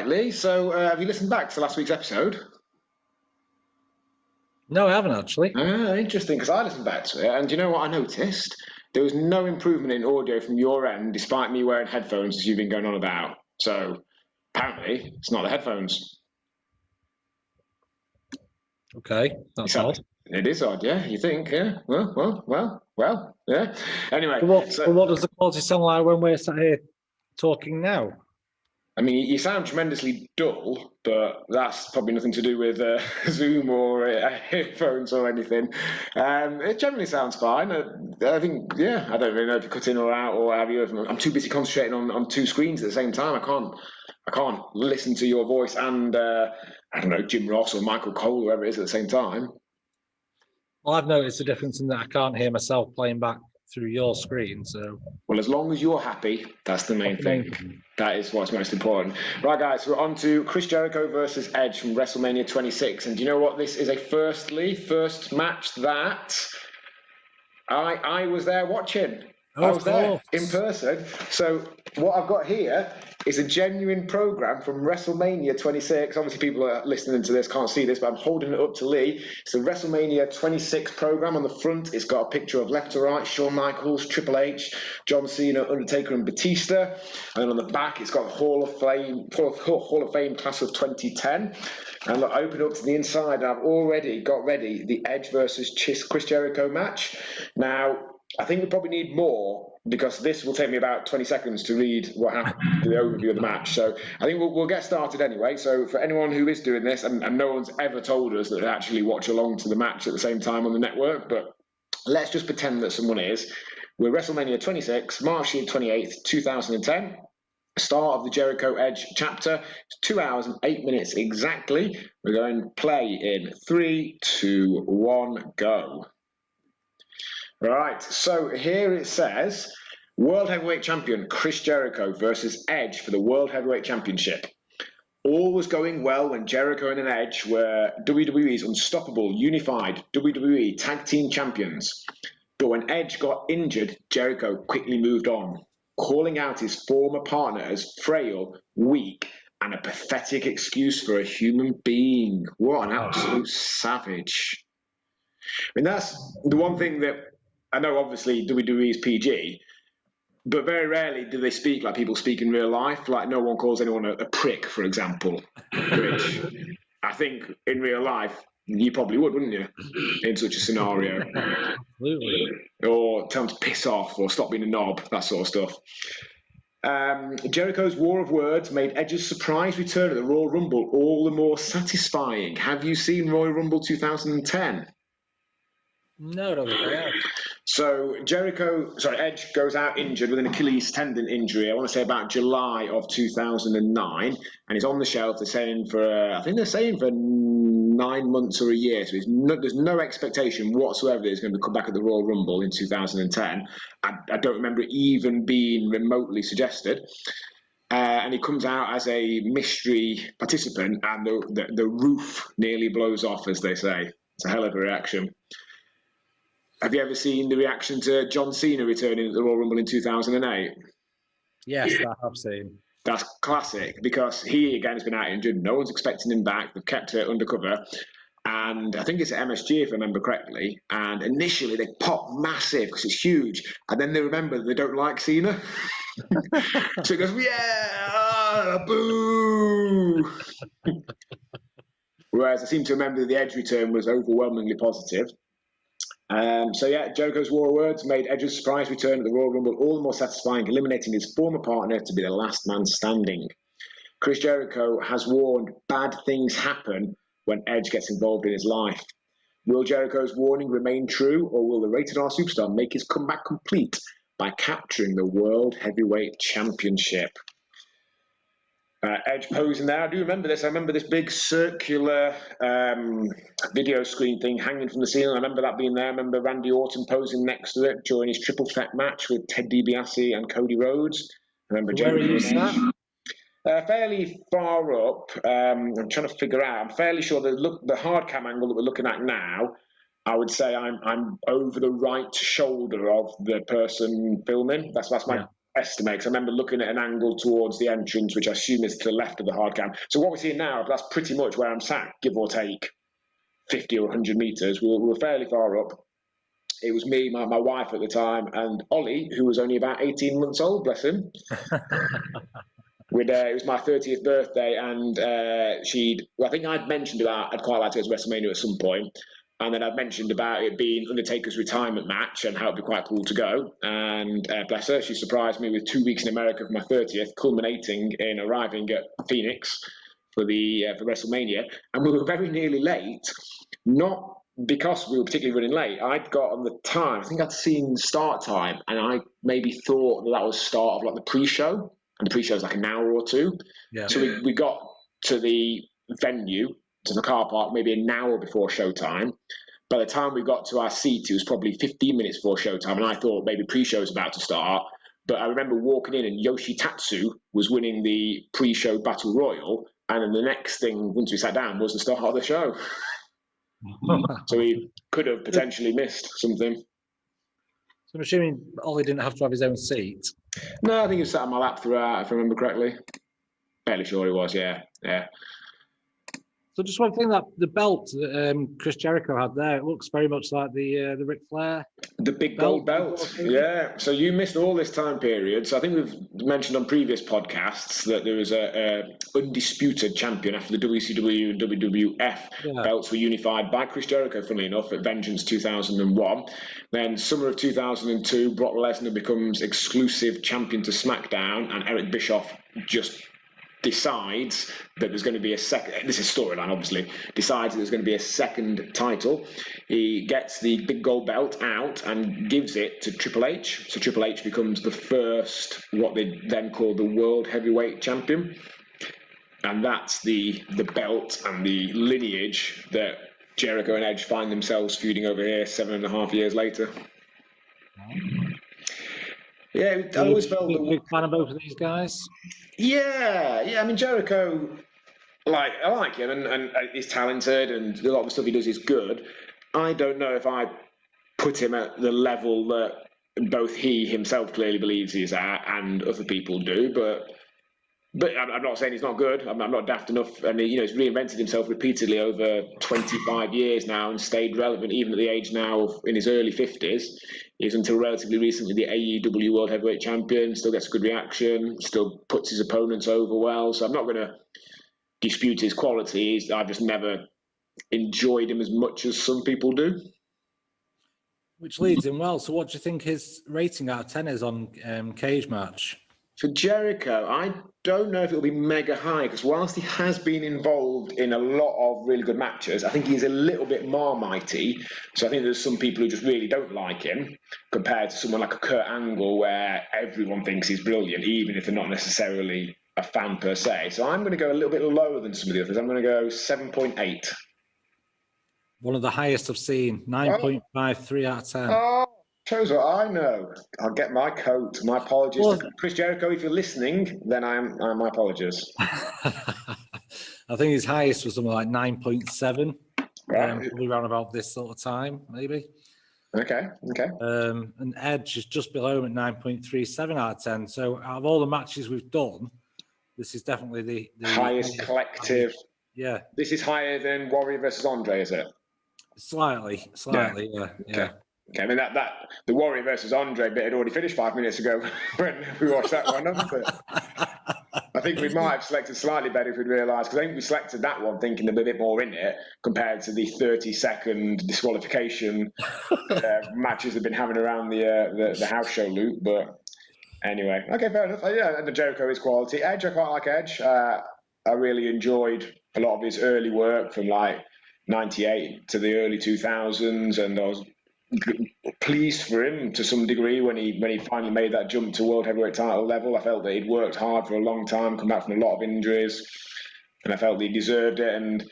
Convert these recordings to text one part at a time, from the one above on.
right, Lee. So have you listened back to last week's episode? No, I haven't actually. Interesting, because I listened back to it, and do you know what I noticed? There was no improvement in audio from your end, despite me wearing headphones, as you've been going on about. So apparently, it's not the headphones. Okay, that's odd. It is odd, yeah. You think, yeah? Well, yeah. Anyway, What does the quality sound like when we're sat here talking now? I mean, you sound tremendously dull, but that's probably nothing to do with Zoom or headphones or anything. It generally sounds fine. I think, yeah, I don't really know if you cut in or out or have you. I'm too busy concentrating on two screens at the same time. I can't listen to your voice and I don't know, Jim Ross or Michael Cole, whoever it is, at the same time. Well, I've noticed the difference in that I can't hear myself playing back through your screen. So, well, as long as you're happy, that's the main thing. That is what's most important. Right, guys, we're on to Chris Jericho versus Edge from WrestleMania 26. And do you know what? This is a first match that I was there watching. I was there in person. So what I've got here is a genuine program from WrestleMania 26. Obviously, people are listening to this can't see this, but I'm holding it up to Lee. It's the WrestleMania 26 program. On the front, it's got a picture of left to right, Shawn Michaels, Triple H, John Cena, Undertaker, and Batista. And then on the back, it's got Hall of Fame class of 2010. And look, I open up to the inside, and I've already got ready the Edge versus Chris Jericho match. Now, I think we probably need more, because this will take me about 20 seconds to read what happened, the overview of the match. So I think we'll get started anyway. So for anyone who is doing this, and no one's ever told us that they actually watch along to the match at the same time on the network, but let's just pretend that someone is. We're WrestleMania 26, March 28th, 2010. Start of the Jericho Edge chapter. It's 2 hours and 8 minutes exactly. We're going to play in 3, 2, 1, go. Right, so here it says, World Heavyweight Champion Chris Jericho versus Edge for the World Heavyweight Championship. All was going well when Jericho and Edge were WWE's unstoppable, unified WWE Tag Team Champions. But when Edge got injured, Jericho quickly moved on, calling out his former partner as frail, weak, and a pathetic excuse for a human being. What an absolute savage. I mean, that's the one thing that I know, obviously, WWE is PG, but very rarely do they speak like people speak in real life. Like, no one calls anyone a prick, for example, which I think in real life you probably would, wouldn't you, in such a scenario? Absolutely. Or tell them to piss off or stop being a knob, that sort of stuff. Jericho's war of words made Edge's surprise return at the Royal Rumble all the more satisfying. Have you seen Royal Rumble 2010? No, I don't think I have. So Edge goes out injured with an Achilles tendon injury, I want to say about July of 2009, and he's on the shelf. They're saying I think they're saying for 9 months or a year, so there's no expectation whatsoever that he's going to come back at the Royal Rumble in 2010. I don't remember it even being remotely suggested. And he comes out as a mystery participant, and the roof nearly blows off, as they say. It's a hell of a reaction. Have you ever seen the reaction to John Cena returning at the Royal Rumble in 2008? Yes, I have seen. That's classic, because he, again, has been out injured. No one's expecting him back. They've kept it undercover. And I think it's at MSG, if I remember correctly. And initially, they pop massive because it's huge. And then they remember that they don't like Cena. So he goes, yeah, boo. Whereas I seem to remember that the Edge return was overwhelmingly positive. Jericho's war of words made Edge's surprise return at the Royal Rumble all the more satisfying, eliminating his former partner to be the last man standing. Chris Jericho has warned bad things happen when Edge gets involved in his life. Will Jericho's warning remain true, or will the Rated R Superstar make his comeback complete by capturing the World Heavyweight Championship? Edge posing there. I do remember this. I remember this big circular video screen thing hanging from the ceiling. I remember that being there. I remember Randy Orton posing next to it during his triple threat match with Ted DiBiase and Cody Rhodes. I remember Jericho and Edge. Fairly far up. I'm trying to figure out. I'm fairly sure the hard cam angle that we're looking at now, I would say I'm over the right shoulder of the person filming. That's my estimate, because I remember looking at an angle towards the entrance, which I assume is to the left of the hard cam. So what we're seeing now, that's pretty much where I'm sat, give or take 50 or 100 metres. We were fairly far up. It was me, my wife at the time, and Ollie, who was only about 18 months old, bless him. It was my 30th birthday, and I think I'd mentioned about I'd quite like to go to WrestleMania at some point, and then I'd mentioned about it being Undertaker's retirement match and how it'd be quite cool to go. And bless her, she surprised me with 2 weeks in America for my 30th, culminating in arriving at Phoenix for WrestleMania, and we were very nearly late, not because we were particularly running late. I'd got on the time, I think I'd seen start time, and I maybe thought that was start of like the pre-show. And the pre-show is like an hour or two. Yeah. So we got to the venue, to the car park, maybe an hour before showtime. By the time we got to our seat, it was probably 15 minutes before showtime, and I thought maybe pre-show was about to start. But I remember walking in, and Yoshitatsu was winning the pre-show battle royal, and then the next thing, once we sat down, was the start of the show. So we could have potentially missed something. So I'm assuming Ollie didn't have to have his own seat. No, I think he was sat on my lap throughout, if I remember correctly. Fairly sure he was, yeah. So just one thing, that the belt that Chris Jericho had there, it looks very much like the Ric Flair. The big gold belt, yeah. So you missed all this time period. So I think we've mentioned on previous podcasts that there was a undisputed champion after the WCW and WWF belts were unified by Chris Jericho, funnily enough, at Vengeance 2001. Then summer of 2002, Brock Lesnar becomes exclusive champion to SmackDown, and Eric Bischoff just decides that there's going to be a second, this is storyline obviously, decides that there's going to be a second title. He gets the big gold belt out and gives it to Triple H. So Triple H becomes the first, what they then call the World Heavyweight Champion. And that's the belt and the lineage that Jericho and Edge find themselves feuding over here 7.5 years later. Yeah, I always felt that big fan of both of these guys. Yeah. I mean, Jericho, I like him, and he's talented, and a lot of the stuff he does is good. I don't know if I put him at the level that both he himself clearly believes he's at, and other people do. But I'm not saying he's not good. I'm not daft enough. I mean, he's reinvented himself repeatedly over 25 years now and stayed relevant even at the age now of in his early 50s. He's until relatively recently the AEW World Heavyweight Champion, still gets a good reaction, still puts his opponents over well. So I'm not going to dispute his qualities. I've just never enjoyed him as much as some people do. Which leads him well. So what do you think his rating out of 10 is on Cage Match? For Jericho, I don't know if it'll be mega high, because whilst he has been involved in a lot of really good matches, I think he's a little bit marmitey. So I think there's some people who just really don't like him, compared to someone like a Kurt Angle, where everyone thinks he's brilliant, even if they're not necessarily a fan per se. So I'm going to go a little bit lower than some of the others. I'm going to go 7.8. One of the highest I've seen, 9.53 out of 10. Oh, shows what I know. I'll get my coat. My apologies to Chris Jericho. If you're listening, then my apologies. I think his highest was something like 9.7. Right. Probably around about this sort of time, maybe. Okay. And Edge is just below him at 9.37 out of 10. So out of all the matches we've done, this is definitely the highest collective. Yeah. This is higher than Warrior versus Andre, is it? Slightly, yeah. Okay. I mean, that the Warrior versus Andre bit had already finished 5 minutes ago when we watched that one, hadn't it? I think we might have selected slightly better if we'd realised, because I think we selected that one thinking there'd be a bit more in it compared to the 30-second disqualification matches they've been having around the house show loop. But anyway, okay, fair enough. Yeah, the Jericho is quality. Edge, I quite like Edge. I really enjoyed a lot of his early work from like 98 to the early 2000s, and I was pleased for him to some degree when he finally made that jump to world heavyweight title level. I felt that he'd worked hard for a long time, come back from a lot of injuries, and I felt that he deserved it. And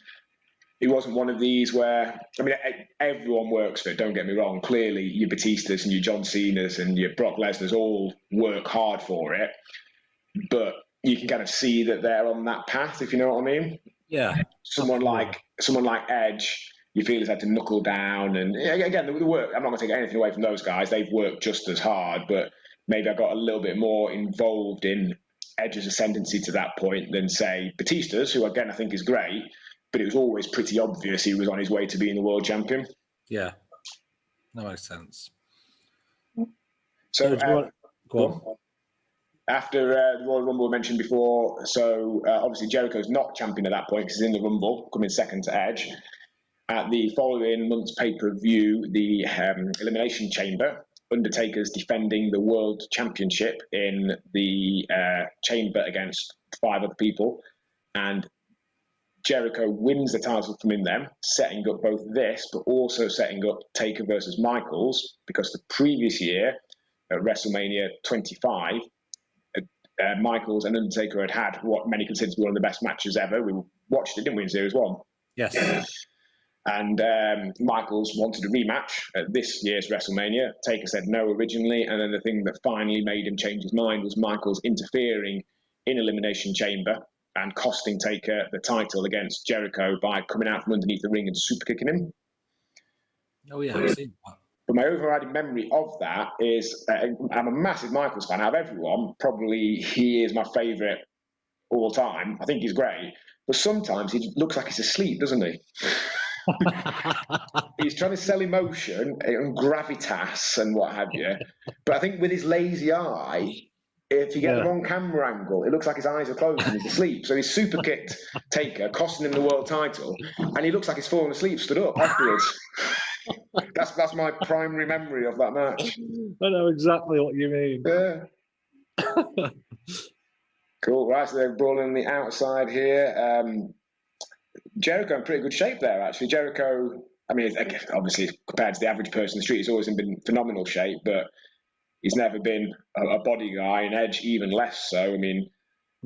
he wasn't one of these where, I mean, everyone works for it, don't get me wrong. Clearly, your Batistas and your John Cenas and your Brock Lesnar's all work hard for it, but you can kind of see that they're on that path, if you know what I mean. Yeah. Someone like Edge, you feel he's had to knuckle down, and again, the work. I'm not going to take anything away from those guys; they've worked just as hard. But maybe I got a little bit more involved in Edge's ascendancy to that point than, say, Batista's, who again I think is great, but it was always pretty obvious he was on his way to being the world champion. Yeah, that makes sense. So, go on. After the Royal Rumble mentioned before, so obviously Jericho's not champion at that point because he's in the Rumble, coming second to Edge. At the following month's pay-per-view, the Elimination Chamber, Undertaker's defending the World Championship in the chamber against 5 other people, and Jericho wins the title from in them, setting up both this, but also setting up Taker versus Michaels, because the previous year at WrestleMania 25, Michaels and Undertaker had what many consider to be one of the best matches ever. We watched it, didn't we, in Series 1? Yes. And Michaels wanted a rematch at this year's WrestleMania. Taker said no originally, and then the thing that finally made him change his mind was Michaels interfering in Elimination Chamber and costing Taker the title against Jericho by coming out from underneath the ring and super kicking him. Oh yeah, I've seen that. But my overriding memory of that is I'm a massive Michaels fan. Out of everyone, probably he is my favourite all time. I think he's great. But sometimes he looks like he's asleep, doesn't he? He's trying to sell emotion and gravitas and what have you. But I think with his lazy eye, if you get the wrong camera angle, it looks like his eyes are closed and he's asleep. So he's super kicked Taker, costing him the world title, and he looks like he's fallen asleep, stood up afterwards. That's my primary memory of that match. I know exactly what you mean. Yeah. Cool. Right, so they're brawling on the outside here. Jericho in pretty good shape there, actually. Jericho, I mean, obviously compared to the average person in the street, he's always been in phenomenal shape, but he's never been a body guy, and Edge even less so. I mean,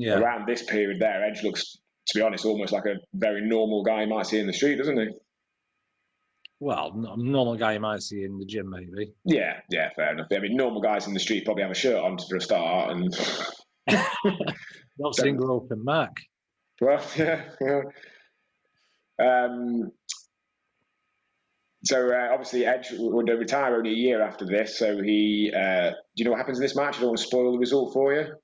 around this period there, Edge looks, to be honest, almost like a very normal guy you might see in the street, doesn't he? Well, a normal guy you might see in the gym, maybe. Yeah, fair enough. I mean, normal guys in the street probably have a shirt on for a start, and not single open Mac. Well, yeah. So obviously Edge would retire only a year after this. So he, do you know what happens in this match? I don't want to spoil the result for you.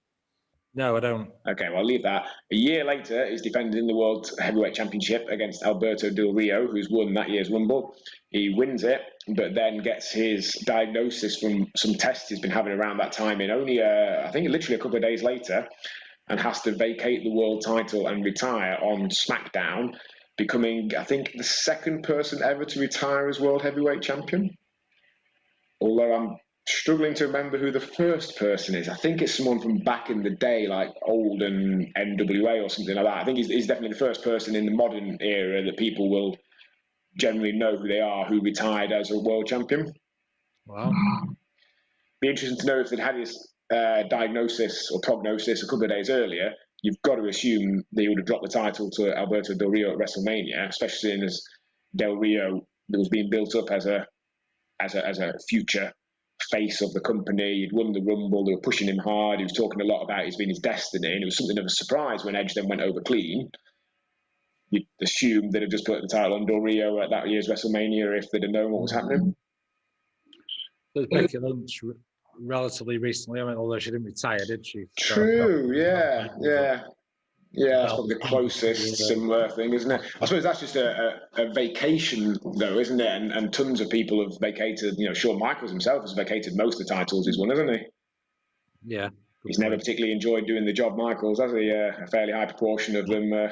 No, I don't. Okay, well, I'll leave that. A year later, he's defending the World Heavyweight Championship against Alberto Del Rio, who's won that year's Rumble. He wins it, but then gets his diagnosis from some tests he's been having around that time in only, I think, literally a couple of days later, and has to vacate the world title and retire on SmackDown, becoming, I think, the second person ever to retire as World Heavyweight Champion. Although I'm struggling to remember who the first person is. I think it's someone from back in the day, like olden NWA or something like that. I think he's definitely the first person in the modern era that people will generally know who they are, who retired as a world champion. Wow. Be interesting to know if they'd had his diagnosis or prognosis a couple of days earlier. You've got to assume they would have dropped the title to Alberto Del Rio at WrestleMania, especially seeing as Del Rio that was being built up as a future face of the company. He'd won the Rumble, they were pushing him hard, he was talking a lot about it being his destiny, and it was something of a surprise when Edge then went over clean. You'd assume they'd have just put the title on Del Rio at that year's WrestleMania if they'd have known what was happening. There's Becky Lynch relatively recently, I mean, although she didn't retire, did she? True, yeah. That's probably the closest similar thing, isn't it? I suppose that's just a vacation, though, isn't it? And tons of people have vacated. You know, Shawn Michaels himself has vacated most of the titles he's won, hasn't he? Yeah. He's never particularly enjoyed doing the job, Michaels, has he? A fairly high proportion of them. There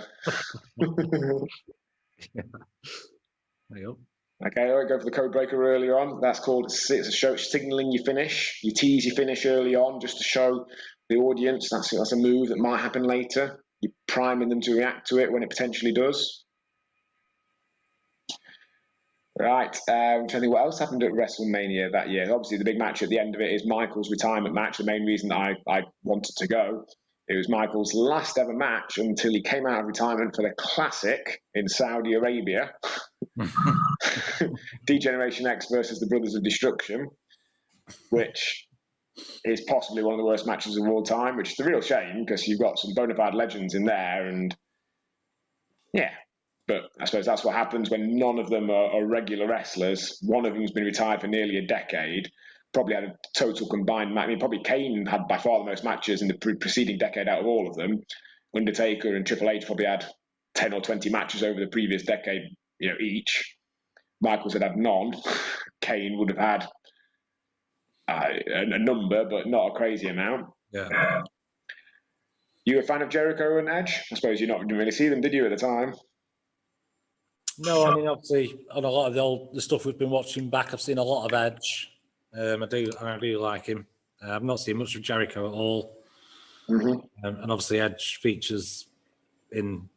you go. Okay, all right, go for the code breaker earlier on. That's called signalling your finish. You tease your finish early on just to show the audience. That's a move that might happen later. You're priming them to react to it when it potentially does. Right, I'm trying to think what else happened at WrestleMania that year. Obviously, the big match at the end of it is Michael's retirement match. The main reason that I wanted to go. It was Michael's last ever match until he came out of retirement for the Classic in Saudi Arabia. D-Generation X versus the Brothers of Destruction, which is possibly one of the worst matches of all time, which is a real shame because you've got some bona fide legends in there, and yeah. But I suppose that's what happens when none of them are regular wrestlers. One of them's been retired for nearly a decade, probably had a total combined match. I mean, probably Kane had by far the most matches in the preceding decade out of all of them. Undertaker and Triple H probably had 10 or 20 matches over the previous decade, each. Michaels had none. Kane would have had a number, but not a crazy amount. Yeah. You a fan of Jericho and Edge? I suppose didn't really see them, did you, at the time? No, I mean, obviously, on a lot of the stuff we've been watching back, I've seen a lot of Edge. I do like him. I've not seen much of Jericho at all. Mm-hmm. And obviously, Edge features in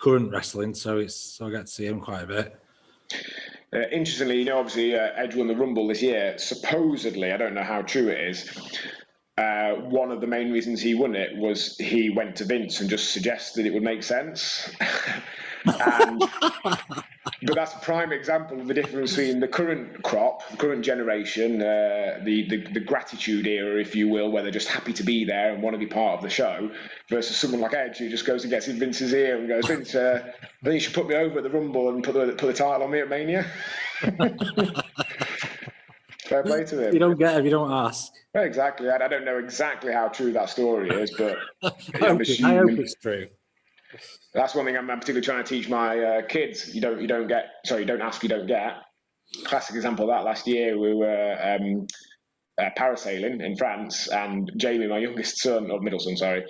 current wrestling, so I get to see him quite a bit. Interestingly, obviously, Edge won the Rumble this year. Supposedly, I don't know how true it is. One of the main reasons he won it was he went to Vince and just suggested it would make sense. But that's a prime example of the difference between the current crop, the current generation, the gratitude era, if you will, where they're just happy to be there and want to be part of the show, versus someone like Edge who just goes and gets in Vince's ear and goes, Vince, I think you should put me over at the Rumble and put the title on me at Mania. Fair play to him. You don't get it if you don't ask. Exactly. I don't know exactly how true that story is, but I hope it's true. That's one thing I'm particularly trying to teach my kids. You don't ask, you don't get. Classic example of that. Last year we were parasailing in France, and Jamie, my youngest son, or middle son, sorry,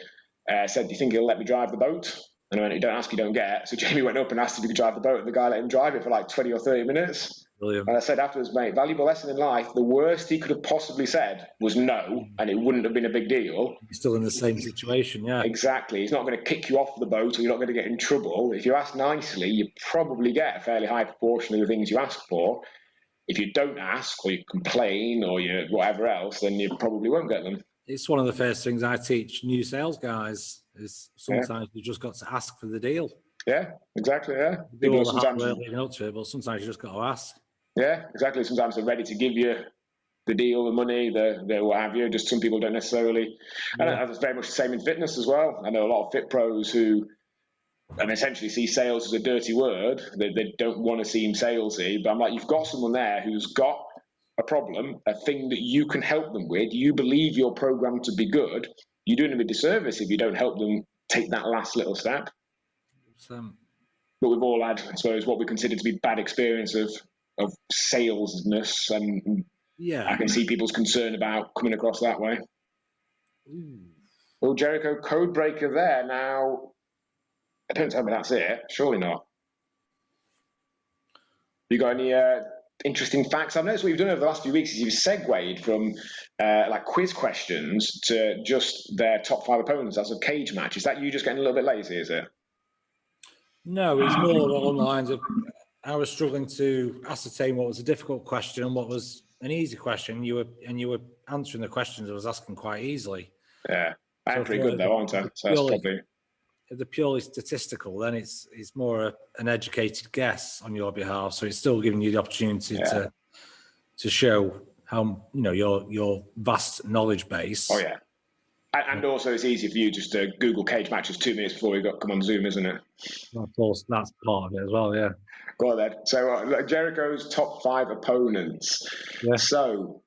said, "Do you think he'll let me drive the boat?" And I went, "You don't ask, you don't get." So Jamie went up and asked if he could drive the boat, and the guy let him drive it for like 20 or 30 minutes. Brilliant. And I said afterwards, mate, valuable lesson in life. The worst he could have possibly said was no, and it wouldn't have been a big deal. You're still in the same situation, yeah. Exactly. He's not going to kick you off the boat, or you're not going to get in trouble. If you ask nicely, you probably get a fairly high proportion of the things you ask for. If you don't ask, or you complain, or you whatever else, then you probably won't get them. It's one of the first things I teach new sales guys is sometimes you just got to ask for the deal. Yeah, exactly, yeah. Do all the hard work leading up to it, but sometimes you just got to ask. Yeah, exactly. Sometimes they're ready to give you the deal, the money, the what have you. Just some people don't necessarily. Yeah. And that's very much the same in fitness as well. I know a lot of fit pros who essentially see sales as a dirty word. They don't want to seem salesy. But I'm like, you've got someone there who's got a problem, a thing that you can help them with. You believe your program to be good. You're doing them a disservice if you don't help them take that last little step. But we've all had, I suppose, what we consider to be bad experience of salesness, and I can see people's concern about coming across that way. Well, Jericho code breaker there. Now, I don't tell me that's it. Surely not. You got any interesting facts? I've noticed what you've done over the last few weeks is you've segued from like quiz questions to just their top 5 opponents as a cage match. Is that you just getting a little bit lazy, is it? No, it's more along the lines of I was struggling to ascertain what was a difficult question and what was an easy question. You were answering the questions I was asking quite easily. Yeah, I'm pretty good though, aren't I? So that's probably. If they're purely statistical, then it's more an educated guess on your behalf. So it's still giving you the opportunity to show how your vast knowledge base. Oh yeah. And also, it's easy for you just to Google cage matches 2 minutes before we come on Zoom, isn't it? Of course, that's part of it as well, yeah. Go on then. So Jericho's top 5 opponents. Yeah. So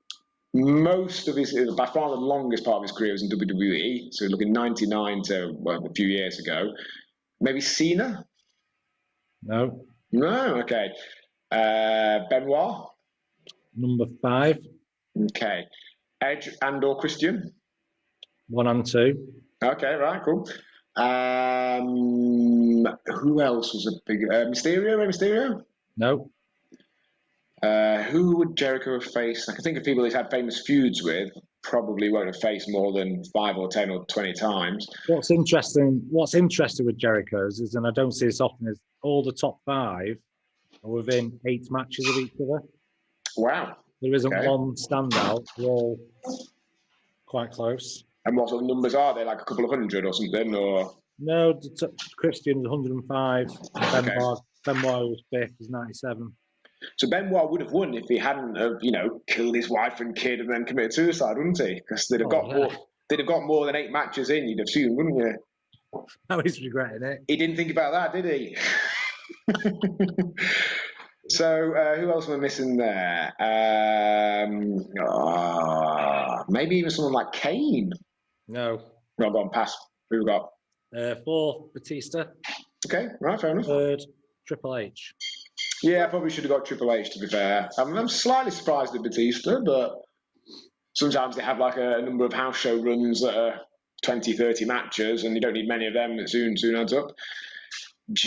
most of his, by far the longest part of his career was in WWE. So looking 99 to a few years ago. Maybe Cena? No. No, okay. Benoit? Number 5. Okay. Edge and/or Christian? 1 and 2. Okay, right, cool. Who else was a big Mysterio? No. Who would Jericho have faced? I can think of people he's had famous feuds with. Probably won't have faced more than 5 or 10 or 20 times. What's interesting with Jericho's is, and I don't see this often, is all the top 5 are within 8 matches of each other. Wow. There isn't one standout. They're all quite close. And what sort of numbers are they? Like a couple of hundred or something? Or no, Christian's 105. Benoit was 5th. He's 97. So Benoit would have won if he hadn't have, killed his wife and kid and then committed suicide, wouldn't he? Because they'd have got more. They'd have got more than 8 matches in. You'd assume, wouldn't you? Now he's regretting it. He didn't think about that, did he? So who else am I missing there? Maybe even someone like Kane. No. No, go on, pass. Who we got? 4, Batista. Okay, right, fair enough. 3rd, Triple H. Yeah, I probably should have got Triple H, to be fair. I'm slightly surprised at Batista, but sometimes they have like a number of house show runs that are 20, 30 matches, and you don't need many of them. It soon adds up.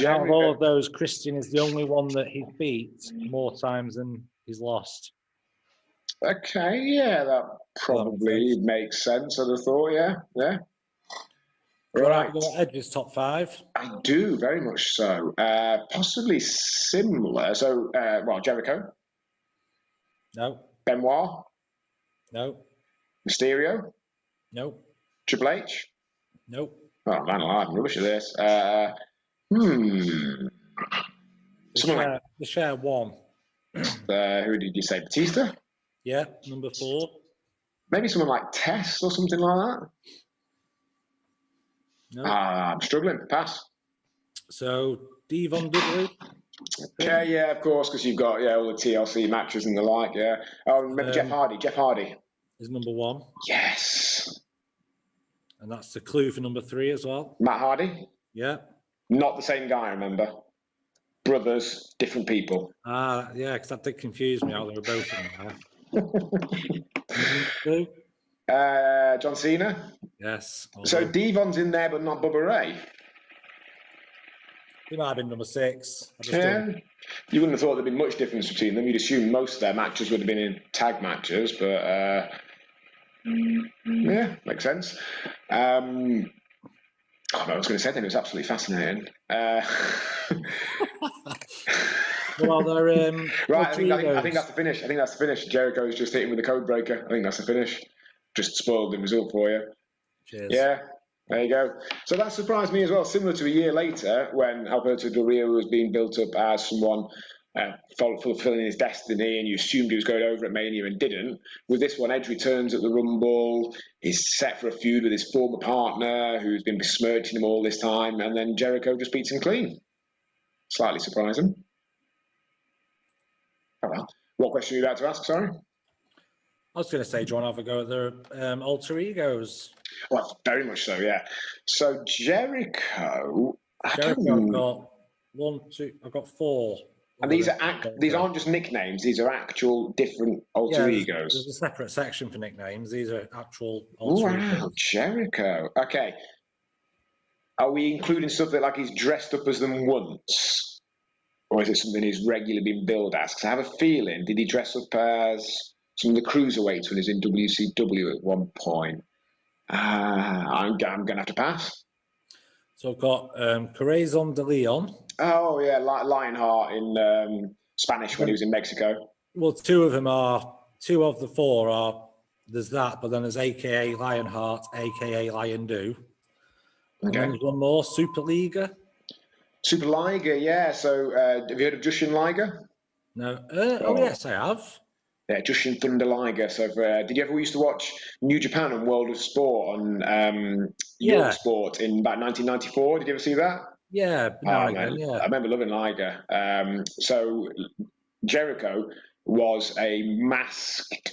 Out of all of those, Christian is the only one that he's beat more times than he's lost. Okay, yeah, that probably makes sense, I'd have thought, yeah. Right. Edge's top 5? I do, very much so. Possibly similar. So, Jericho? No. Benoit? No. Mysterio? No. Triple H? No. Oh, man alive, I'm rubbish at this. The share 1. Who did you say? Batista? Yeah, number 4. Maybe someone like Test or something like that? No. I'm struggling. Pass. So, Devon Dudley? Okay, yeah, of course, because you've got all the TLC matches and the like, yeah. Oh, remember Jeff Hardy? Jeff Hardy is number 1. Yes. And that's the clue for number 3 as well. Matt Hardy? Yeah. Not the same guy, remember? Brothers, different people. Yeah, because that did confuse me how they were both in there. John Cena? Yes. So Devon's in there, but not Bubba Ray? He might have been number 6. Yeah. You wouldn't have thought there'd been much difference between them. You'd assume most of their matches would have been in tag matches, but yeah, makes sense. I was going to say that it was absolutely fascinating. Well, they're right. I think that's the finish. I think that's the finish. Jericho's just hitting with the code breaker. I think that's the finish. Just spoiled the result for you. Cheers. Yeah. There you go. So that surprised me as well, similar to a year later when Alberto Del Rio was being built up as someone fulfilling his destiny, and you assumed he was going over at Mania and didn't. With this one, Edge returns at the Rumble. He's set for a feud with his former partner who's been besmirching him all this time, and then Jericho just beats him clean. Slightly surprising. Oh well. What question are you about to ask, sorry? I was going to say, do you want to have a go at their alter egos? Well, very much so, yeah. So Jericho I've got 1, 2. I've got 4. And these aren't just nicknames. These are actual different alter egos. There's a separate section for nicknames. These are actual alter egos. Wow, Jericho. Okay. Are we including stuff that like he's dressed up as them once, or is it something he's regularly been billed as? Because I have a feeling, did he dress up as some of the cruiserweights when he was in WCW at one point? I'm going to have to pass. So I've got Corazon de Leon. Oh, yeah, Lionheart in Spanish when he was in Mexico. Well, 2 of the 4 are, there's that, but then there's AKA Lionheart, AKA Lion Do. Okay. And then there's one more, Superliga. Superliga, yeah. So have you heard of Jushin Liger? No. Yes, I have. Yeah, Jushin Thunder Liger. So did you ever used to watch New Japan and World of Sport on Eurosport in about 1994? Did you ever see that? Yeah, I remember loving Liger. So Jericho was a masked,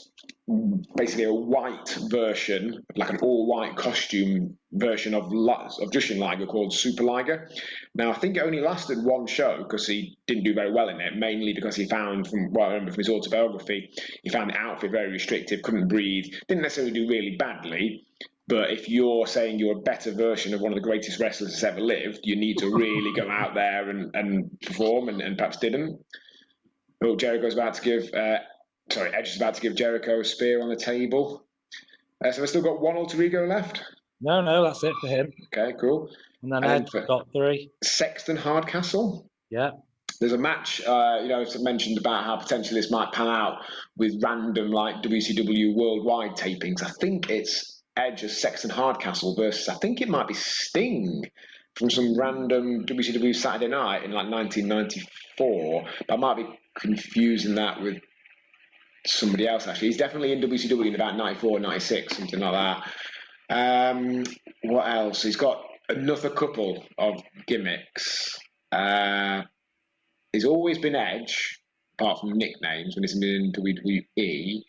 basically a white version, like an all-white costume version of Jushin Liger called Super Liger. Now, I think it only lasted one show because he didn't do very well in it, mainly because he found, from what I remember from his autobiography, he found the outfit very restrictive, couldn't breathe, didn't necessarily do really badly. But if you're saying you're a better version of one of the greatest wrestlers that's ever lived, you need to really go out there and perform, and perhaps didn't. Oh, Jericho's about to give... Edge is about to give Jericho a spear on the table. So we've still got one alter ego left? No, that's it for him. Okay, cool. And then Edge got 3. Sexton Hardcastle? Yeah. There's a match, I've mentioned about how potentially this might pan out with random, like, WCW worldwide tapings. I think it's Edge as Sexton Hardcastle versus, I think it might be Sting from some random WCW Saturday night in, like, 1994. But I might be confusing that with somebody else, actually. He's definitely in WCW in about 94, 96, something like that. What else? He's got another couple of gimmicks. He's always been Edge, apart from nicknames when it's in WWE.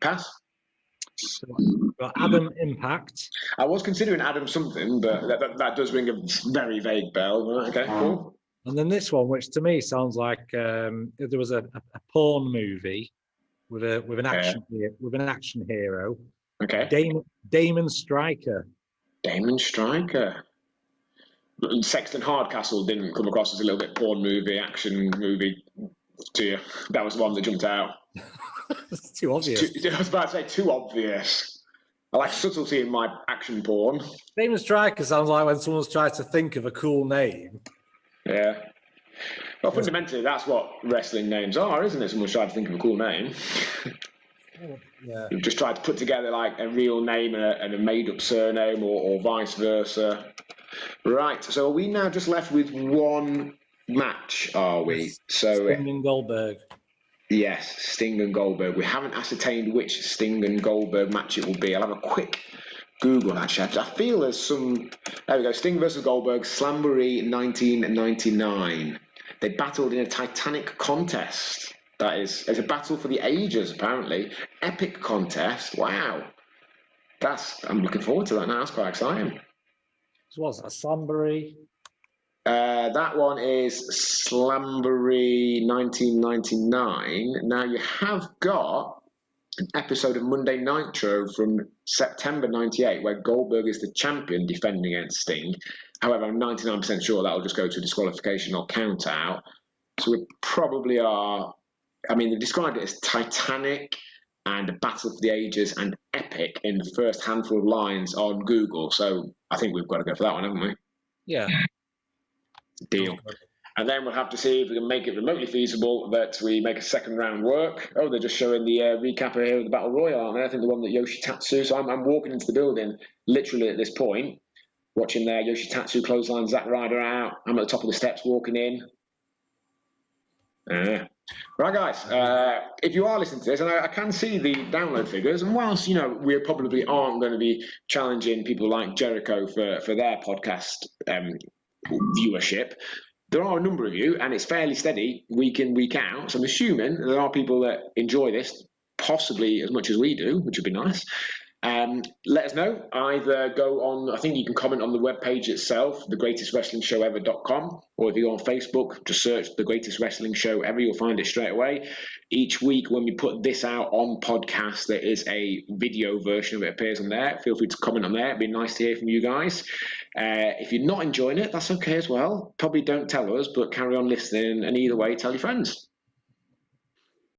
Pass. So, got Adam Impact. I was considering Adam something, but that does ring a very vague bell. Okay, cool. And then this one, which to me sounds like there was a porn movie with an action hero. Okay. Damon Stryker. Damon Stryker. Sexton Hardcastle didn't come across as a little bit porn movie, action movie to you. That was the one that jumped out. It's too obvious. I was about to say too obvious. I like subtlety in my action porn. Damon Stryker sounds like when someone's tried to think of a cool name. Yeah. Well, fundamentally, that's what wrestling names are, isn't it? Someone's tried to think of a cool name. Yeah. You've just tried to put together like a real name and a made-up surname, or vice versa. Right. So are we now just left with one match? Are we? So Sting and Goldberg. Yes, Sting and Goldberg. We haven't ascertained which Sting and Goldberg match it will be. I'll have a quick Google, actually. I feel there's some... There we go. Sting versus Goldberg, Slamboree 1999. They battled in a titanic contest. That is, it's a battle for the ages, apparently. Epic contest. Wow. I'm looking forward to that now. That's quite exciting. So what's that, Slamboree? That one is Slamboree 1999. Now, you have got an episode of Monday Nitro from September 98 where Goldberg is the champion defending against Sting. However, I'm 99% sure that will just go to disqualification or count out. So we probably are... I mean, they described it as titanic and a battle for the ages and epic in the first handful of lines on Google. So I think we've got to go for that one, haven't we? Yeah. Deal. And then we'll have to see if we can make it remotely feasible that we make a second round work. Oh, they're just showing the recap here of the Battle Royal, aren't they? I think the one that Yoshitatsu. So I'm walking into the building literally at this point, watching there Yoshitatsu clothesline Zack Ryder out. I'm at the top of the steps walking in. Right, guys, if you are listening to this, and I can see the download figures, and whilst, we probably aren't going to be challenging people like Jericho for their podcast viewership, there are a number of you, and it's fairly steady week in, week out, so I'm assuming there are people that enjoy this possibly as much as we do, which would be nice. Let us know. Either go on, I think you can comment on the webpage itself, thegreatestwrestlingshowever.com, or if you go on Facebook, just search The Greatest Wrestling Show Ever, you'll find it straight away. Each week when we put this out on podcast, there is a video version of it appears on there. Feel free to comment on there. It'd be nice to hear from you guys. If you're not enjoying it, that's okay as well. Probably don't tell us, but carry on listening, and either way, tell your friends.